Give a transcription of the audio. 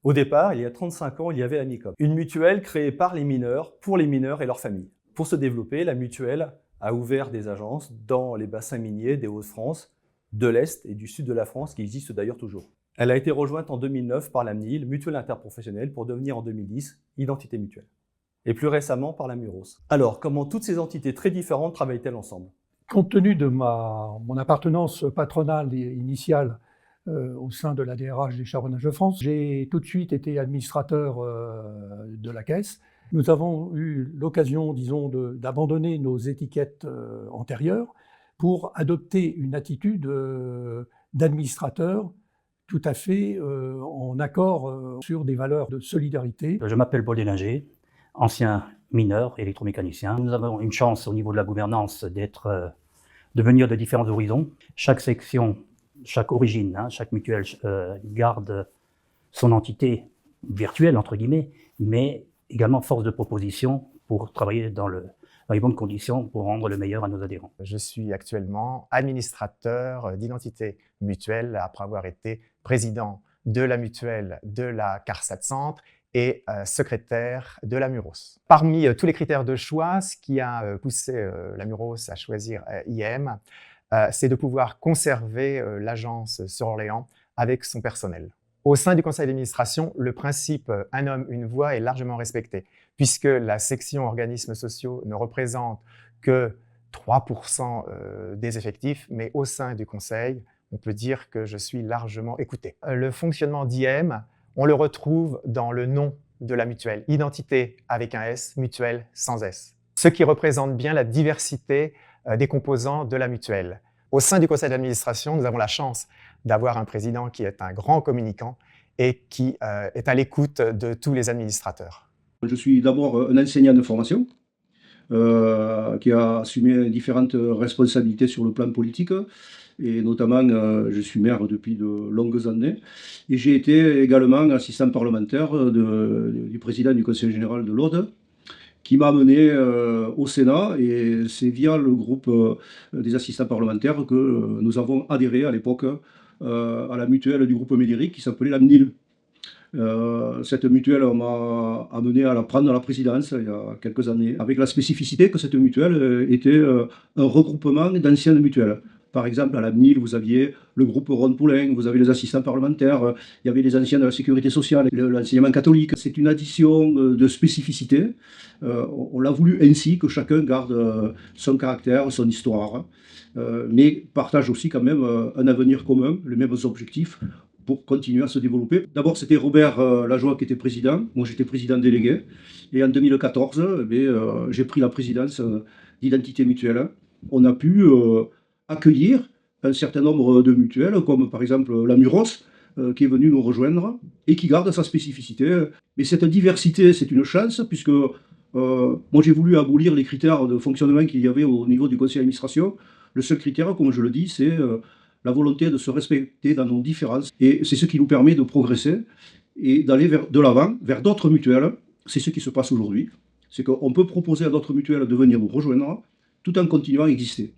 Au départ, il y a 35 ans, il y avait la MICOM, une mutuelle créée par les mineurs, pour les mineurs et leurs familles. Pour se développer, la mutuelle a ouvert des agences dans les bassins miniers des Hauts-de-France, de l'Est et du Sud de la France, qui existent d'ailleurs toujours. Elle a été rejointe en 2009 par la MNIL, Mutuelle Interprofessionnelle, pour devenir en 2010 Identité Mutuelle. Et plus récemment par la Muros. Alors, comment toutes ces entités très différentes travaillent-elles ensemble? Compte tenu de mon appartenance patronale initiale au sein de la DRH des Charbonnages de France, j'ai tout de suite été administrateur de la caisse. Nous avons eu l'occasion, disons, d'abandonner nos étiquettes antérieures pour adopter une attitude d'administrateur tout à fait en accord sur des valeurs de solidarité. Je m'appelle Paul Délinger, ancien mineur électromécanicien. Nous avons une chance au niveau de la gouvernance de venir de différents horizons. Chaque section, chaque origine, chaque mutuelle garde son entité virtuelle, entre guillemets, mais également force de proposition pour travailler dans les bonnes conditions pour rendre le meilleur à nos adhérents. Je suis actuellement administrateur d'identité mutuelle après avoir été président de la mutuelle de la CARSAT Centre et secrétaire de la Muros. Parmi tous les critères de choix, ce qui a poussé la Muros à choisir IM, c'est de pouvoir conserver l'agence sur Orléans avec son personnel. Au sein du conseil d'administration, le principe « un homme, une voix » est largement respecté, puisque la section organismes sociaux ne représente que 3% des effectifs, mais au sein du conseil, on peut dire que je suis largement écouté. Le fonctionnement d'IM, on le retrouve dans le nom de la mutuelle. Identité avec un S, mutuelle sans S. Ce qui représente bien la diversité des composants de la mutuelle. Au sein du conseil d'administration, nous avons la chance d'avoir un président qui est un grand communicant et qui est à l'écoute de tous les administrateurs. Je suis d'abord un enseignant de formation qui a assumé différentes responsabilités sur le plan politique. Et notamment, je suis maire depuis de longues années. Et j'ai été également assistant parlementaire du président du Conseil général de l'Aude, qui m'a amené au Sénat. Et c'est via le groupe des assistants parlementaires que nous avons adhéré à l'époque à la mutuelle du groupe Médéric qui s'appelait la MNIL. Cette mutuelle m'a amené à prendre la présidence il y a quelques années, avec la spécificité que cette mutuelle était un regroupement d'anciennes mutuelles. Par exemple, à la MNIL, vous aviez le groupe Rhône-Poulenc, vous avez les assistants parlementaires, il y avait les anciens de la sécurité sociale, l'enseignement catholique. C'est une addition de spécificité. On l'a voulu ainsi, que chacun garde son caractère, son histoire, mais partage aussi quand même un avenir commun, les mêmes objectifs pour continuer à se développer. D'abord, c'était Robert Lajoie qui était président, moi j'étais président délégué, et en 2014, j'ai pris la présidence d'Identité Mutuelle. On a pu accueillir un certain nombre de mutuelles, comme par exemple la Muros, qui est venue nous rejoindre et qui garde sa spécificité. Mais cette diversité, c'est une chance, puisque moi j'ai voulu abolir les critères de fonctionnement qu'il y avait au niveau du conseil d'administration. Le seul critère, comme je le dis, c'est la volonté de se respecter dans nos différences. Et c'est ce qui nous permet de progresser et d'aller de l'avant, vers d'autres mutuelles. C'est ce qui se passe aujourd'hui. C'est qu'on peut proposer à d'autres mutuelles de venir nous rejoindre, tout en continuant à exister.